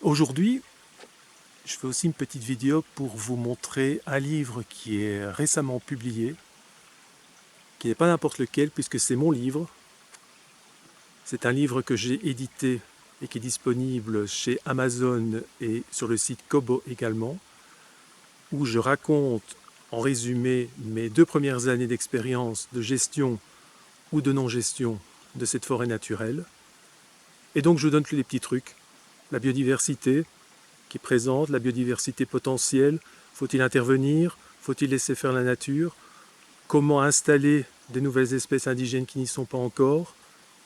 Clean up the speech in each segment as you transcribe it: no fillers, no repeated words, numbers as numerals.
Aujourd'hui, je fais aussi une petite vidéo pour vous montrer un livre qui est récemment publié, qui n'est pas n'importe lequel puisque c'est mon livre. C'est un livre que j'ai édité et qui est disponible chez Amazon et sur le site Kobo également, où je raconte en résumé mes 2 premières années d'expérience de gestion ou de non-gestion de cette forêt naturelle. Et donc je vous donne que des petits trucs, la biodiversité qui est présente, la biodiversité potentielle, faut-il intervenir, faut-il laisser faire la nature, comment installer des nouvelles espèces indigènes qui n'y sont pas encore,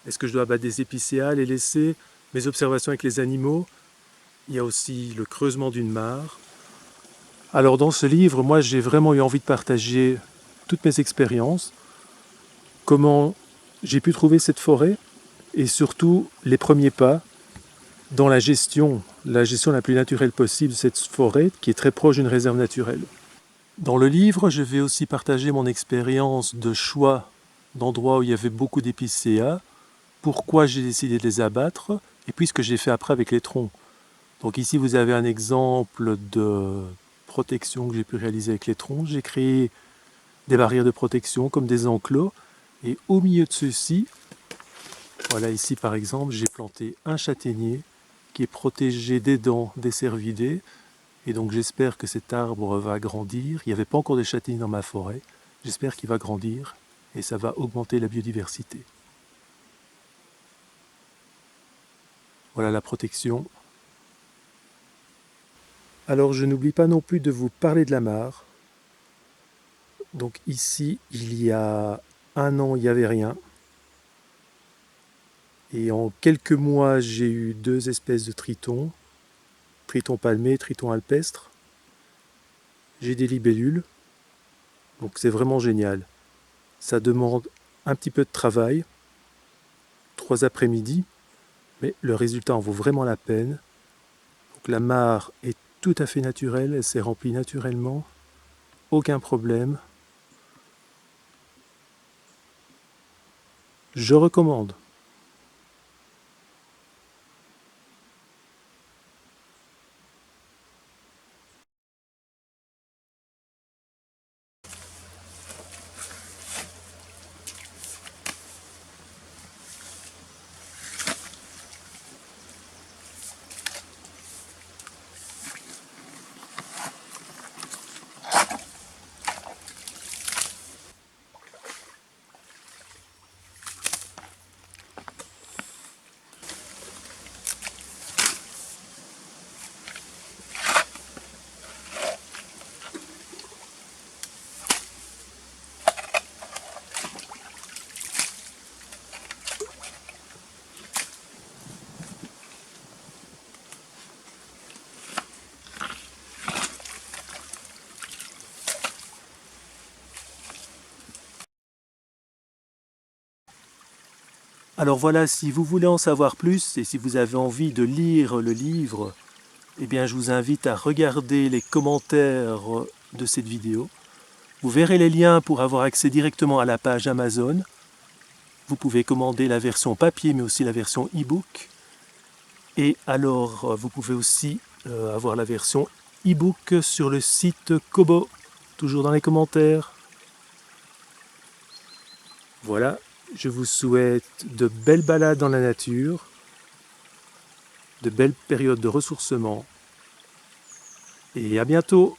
est-ce que je dois abattre des épicéas, les laisser, mes observations avec les animaux, il y a aussi le creusement d'une mare. Alors dans ce livre, moi j'ai vraiment eu envie de partager toutes mes expériences, comment j'ai pu trouver cette forêt et surtout les premiers pas dans la gestion la plus naturelle possible de cette forêt qui est très proche d'une réserve naturelle. Dans le livre, je vais aussi partager mon expérience de choix d'endroits où il y avait beaucoup d'épicéas, pourquoi j'ai décidé de les abattre et puis ce que j'ai fait après avec les troncs. Donc ici vous avez un exemple de protection que j'ai pu réaliser avec les troncs. J'ai créé des barrières de protection comme des enclos et au milieu de ceux-ci, voilà ici par exemple, j'ai planté un châtaignier qui est protégé des dents des cervidés et donc j'espère que cet arbre va grandir. Il n'y avait pas encore de châtaigniers dans ma forêt, j'espère qu'il va grandir et ça va augmenter la biodiversité. Voilà la protection. Alors je n'oublie pas non plus de vous parler de la mare. Donc ici, il y a 1 an, il n'y avait rien. Et en quelques mois, j'ai eu 2 espèces de tritons, triton palmé, triton alpestre. J'ai des libellules, donc c'est vraiment génial. Ça demande un petit peu de travail, 3 après-midi, mais le résultat en vaut vraiment la peine. Donc la mare est tout à fait naturelle, elle s'est remplie naturellement, aucun problème. Je recommande. Alors voilà, si vous voulez en savoir plus et si vous avez envie de lire le livre, eh bien je vous invite à regarder les commentaires de cette vidéo. Vous verrez les liens pour avoir accès directement à la page Amazon. Vous pouvez commander la version papier mais aussi la version e-book. Et alors vous pouvez aussi avoir la version e-book sur le site Kobo, toujours dans les commentaires. Voilà, je vous souhaite de belles balades dans la nature, de belles périodes de ressourcement et à bientôt.